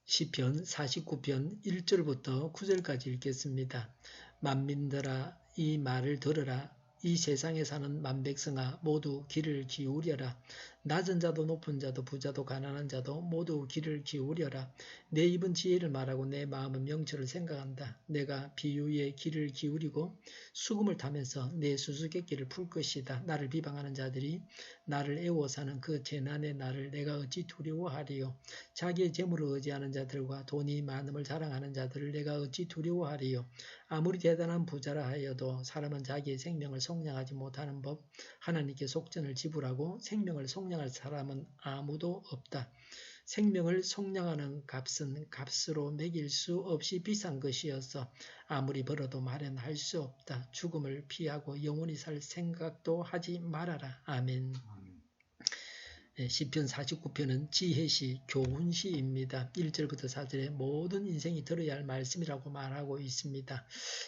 시편 49편 1절부터 9절까지 읽겠습니다. 만민들아 이 말을 들으라. 이 세상에 사는 만백성아 모두 귀를 기울여라. 낮은 자도 높은 자도 부자도 가난한 자도 모두 귀를 기울여라. 내 입은 지혜를 말하고 내 마음은 명철을 생각한다. 내가 비유에 귀를 기울이고 수금을 타면서 내 수수께끼를 풀 것이다. 나를 비방하는 자들이 나를 애워사는 그 재난의 날을 내가 어찌 두려워하리요. 자기의 재물을 의지하는 자들과 돈이 많음을 자랑하는 자들을 내가 어찌 두려워하리요. 아무리 대단한 부자라 하여도 사람은 자기의 생명을 속량하지 못하는 법. 하나님께 속전을 지불하고 생명을 속량할 사람은 아무도 없다. 생명을 속량하는 값은 값으로 매길 수 없이 비싼 것이어서 아무리 벌어도 마련할 수 없다. 죽음을 피하고 영원히 살 생각도 하지 말아라. 아멘. 시편 49편은 지혜시, 교훈시입니다. 1절부터 4절에 모든 인생이 들어야 할 말씀이라고 말하고 있습니다.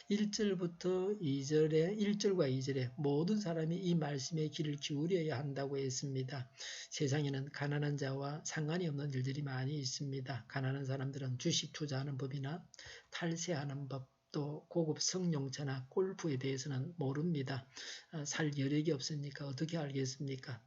1절부터 2절에 1절과 2절에 모든 사람이 이 말씀에 귀를 기울여야 한다고 했습니다. 세상에는 가난한 자와 상관이 없는 일들이 많이 있습니다. 가난한 사람들은 주식 투자하는 법이나 탈세하는 법, 또 고급 성용차나 골프에 대해서는 모릅니다. 살 여력이 없으니까 어떻게 알겠습니까?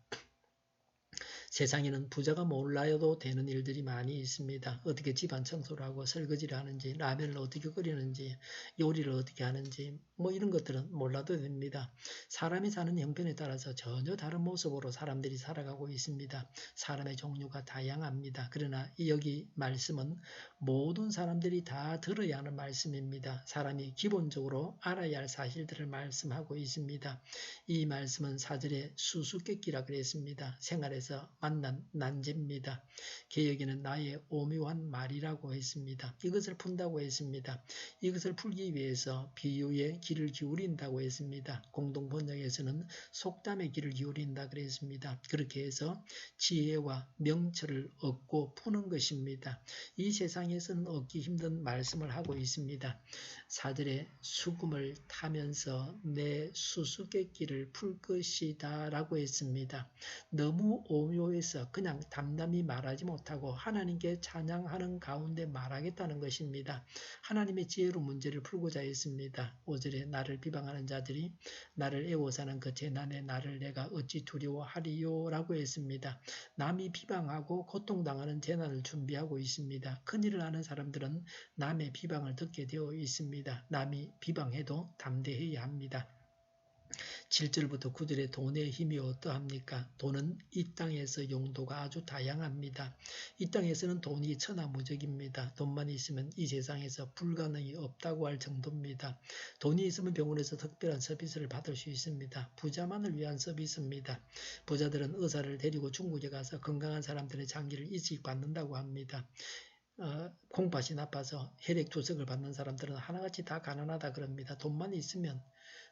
세상에는 부자가 몰라도 되는 일들이 많이 있습니다. 어떻게 집안 청소를 하고 설거지를 하는지, 라면을 어떻게 끓이는지, 요리를 어떻게 하는지, 이런 것들은 몰라도 됩니다. 사람이 사는 형편에 따라서 전혀 다른 모습으로 사람들이 살아가고 있습니다. 사람의 종류가 다양합니다. 그러나 여기 말씀은 모든 사람들이 다 들어야 하는 말씀입니다. 사람이 기본적으로 알아야 할 사실들을 말씀하고 있습니다. 이 말씀은 4절에 수수께끼라 그랬습니다. 생활에서 만난 난제입니다. 개역에는 나의 오묘한 말이라고 했습니다. 이것을 푼다고 했습니다. 이것을 풀기 위해서 비유에 귀를 기울인다고 했습니다. 공동번역에서는 속담에 귀를 기울인다 그랬습니다. 그렇게 해서 지혜와 명철을 얻고 푸는 것입니다. 이 세상에서는 얻기 힘든 말씀을 하고 있습니다. 4절에 수금을 타면서 내 수수께끼를 풀 것이다 라고 했습니다. 너무 오묘해서 그냥 담담히 말하지 못하고 하나님께 찬양하는 가운데 말하겠다는 것입니다. 하나님의 지혜로 문제를 풀고자 했습니다. 5절에 나를 비방하는 자들이 나를 애워사는 그 재난의 나를 내가 어찌 두려워하리요 라고 했습니다. 남이 비방하고 고통당하는 재난을 준비하고 있습니다. 큰일을 하는 사람들은 남의 비방을 듣게 되어 있습니다. 남이 비방해도 담대해야 합니다. 7절부터 9절에 돈의 힘이 어떠합니까? 돈은 이 땅에서 용도가 아주 다양합니다. 이 땅에서는 돈이 천하무적입니다. 돈만 있으면 이 세상에서 불가능이 없다고 할 정도입니다. 돈이 있으면 병원에서 특별한 서비스를 받을 수 있습니다. 부자만을 위한 서비스입니다. 부자들은 의사를 데리고 중국에 가서 건강한 사람들의 장기를 일찍 받는다고 합니다. 콩팥이 나빠서 혈액투석을 받는 사람들은 하나같이 다 가난하다 그럽니다. 돈만 있으면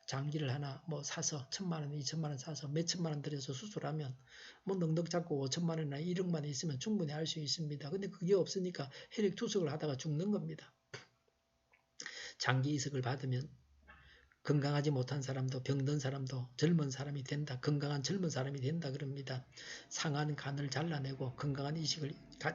장기를 하나 사서 1,000만원, 2,000만원 사서 몇천만원 들여서 수술하면 넉넉 잡고 5천만원이나 1억만 있으면 충분히 할 수 있습니다. 근데 그게 없으니까 혈액투석을 하다가 죽는 겁니다. 장기 이식을 받으면 건강하지 못한 사람도 병든 사람도 젊은 사람이 된다. 건강한 젊은 사람이 된다 그럽니다. 상한 간을 잘라내고 건강한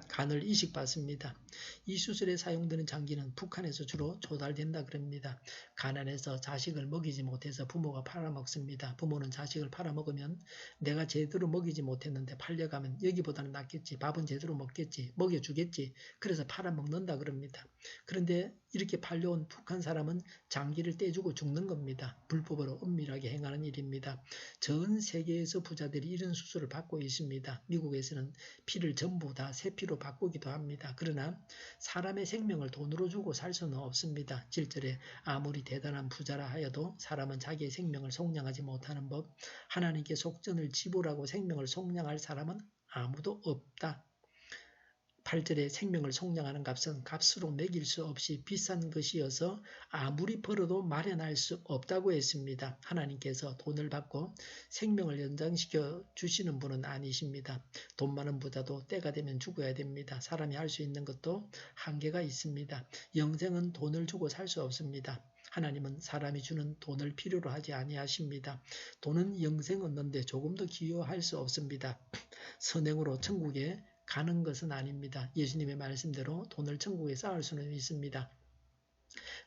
간을 이식받습니다. 이 수술에 사용되는 장기는 북한에서 주로 조달된다 그럽니다. 가난해서 자식을 먹이지 못해서 부모가 팔아먹습니다. 부모는 자식을 팔아먹으면 내가 제대로 먹이지 못했는데 팔려가면 여기보다는 낫겠지. 밥은 제대로 먹겠지. 먹여주겠지. 그래서 팔아먹는다 그럽니다. 그런데 이렇게 팔려온 북한 사람은 장기를 떼주고 죽는 겁니다. 불법으로 은밀하게 행하는 일입니다. 전 세계에서 부자들이 이런 수술을 받고 있습니다. 미국에서는 피를 전부 다 새 피로 바꾸기도 합니다. 그러나 사람의 생명을 돈으로 주고 살 수는 없습니다. 7절에 아무리 대단한 부자라 하여도 사람은 자기의 생명을 속량하지 못하는 법, 하나님께 속전을 지불하고 생명을 속량할 사람은 아무도 없다. 8절에 생명을 속량하는 값은 값으로 매길 수 없이 비싼 것이어서 아무리 벌어도 마련할 수 없다고 했습니다. 하나님께서 돈을 받고 생명을 연장시켜 주시는 분은 아니십니다. 돈 많은 부자도 때가 되면 죽어야 됩니다. 사람이 할 수 있는 것도 한계가 있습니다. 영생은 돈을 주고 살 수 없습니다. 하나님은 사람이 주는 돈을 필요로 하지 아니하십니다. 돈은 영생 얻는데 조금도 기여할 수 없습니다. 선행으로 천국에 가는 것은 아닙니다. 예수님의 말씀대로 돈을 천국에 쌓을 수는 있습니다.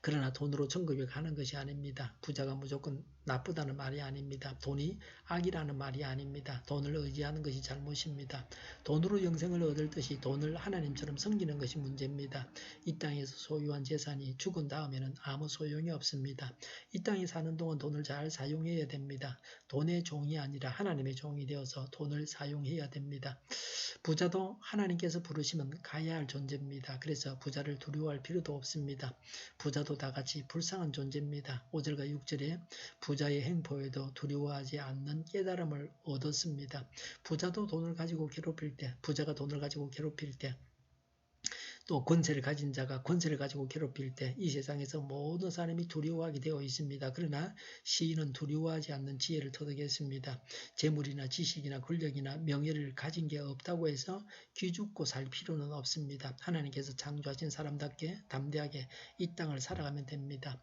그러나 돈으로 천국에 가는 것이 아닙니다. 부자가 무조건 나쁘다는 말이 아닙니다. 돈이 악이라는 말이 아닙니다. 돈을 의지하는 것이 잘못입니다. 돈으로 영생을 얻을 듯이 돈을 하나님처럼 섬기는 것이 문제입니다. 이 땅에서 소유한 재산이 죽은 다음에는 아무 소용이 없습니다. 이 땅에 사는 동안 돈을 잘 사용해야 됩니다. 돈의 종이 아니라 하나님의 종이 되어서 돈을 사용해야 됩니다. 부자도 하나님께서 부르시면 가야 할 존재입니다. 그래서 부자를 두려워할 필요도 없습니다. 부자도 다 같이 불쌍한 존재입니다. 5절과 6절에 부자의 행포에도 두려워하지 않는 깨달음을 얻었습니다. 부자도 돈을 가지고 괴롭힐 때, 부자가 돈을 가지고 괴롭힐 때, 또 권세를 가진 자가 권세를 가지고 괴롭힐 때 이 세상에서 모든 사람이 두려워하게 되어 있습니다. 그러나 시인은 두려워하지 않는 지혜를 터득했습니다. 재물이나 지식이나 권력이나 명예를 가진 게 없다고 해서 기죽고 살 필요는 없습니다. 하나님께서 창조하신 사람답게 담대하게 이 땅을 살아가면 됩니다.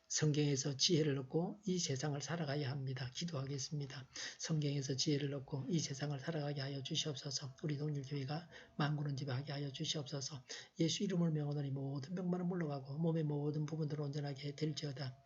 성경에서 지혜를 얻고 이 세상을 살아가야 합니다. 기도하겠습니다. 성경에서 지혜를 얻고 이 세상을 살아가게 하여 주시옵소서. 우리 동일교회가 만군을 지배하게 하여 주시옵소서. 예수 이름을 명하노니 모든 병만은 물러가고 몸의 모든 부분들을 온전하게 될지어다.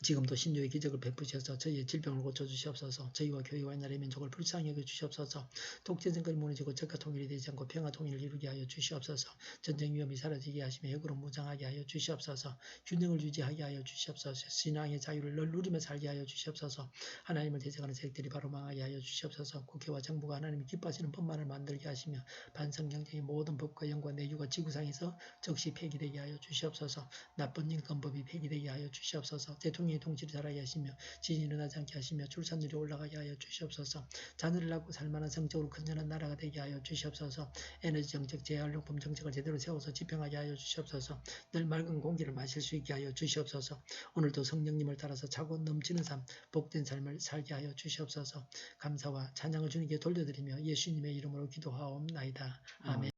지금도 신유의 기적을 베푸셔서 저희의 질병을 고쳐주시옵소서. 저희와 교회와 나라의 민족을 불쌍히 여겨주시옵소서. 독재정권이 무너지고 적과 통일이 되지 않고 평화 통일을 이루게 하여 주시옵소서. 전쟁 위험이 사라지게 하시며 핵으로 무장하게 하여 주시옵소서. 균형을 유지하게 하여 주시옵소서. 신앙의 자유를 늘 누리며 살게 하여 주시옵소서. 하나님을 대적하는 세력들이 바로 망하게 하여 주시옵소서. 국회와 정부가 하나님이 기뻐하시는 법만을 만들게 하시며 반성경쟁의 모든 법과 영과 내유가 지구상에서 즉시 폐기되게 하여 주시옵소서. 나쁜 인권법이 폐기되게 하여 주시옵소서. 대통령이 통치를 잘하게 하시며 지진이 일어나지 않게 하시며 출산율이 올라가게 하여 주시옵소서. 자녀를 낳고 살만한 성적으로 건전한 나라가 되게 하여 주시옵소서. 에너지 정책, 재활용품 정책을 제대로 세워서 집행하게 하여 주시옵소서. 늘 맑은 공기를 마실 수 있게 하여 주시옵소서. 오늘도 성령님을 따라서 차고 넘치는 삶, 복된 삶을 살게 하여 주시옵소서. 감사와 찬양을 주님께 돌려드리며 예수님의 이름으로 기도하옵나이다. 아멘.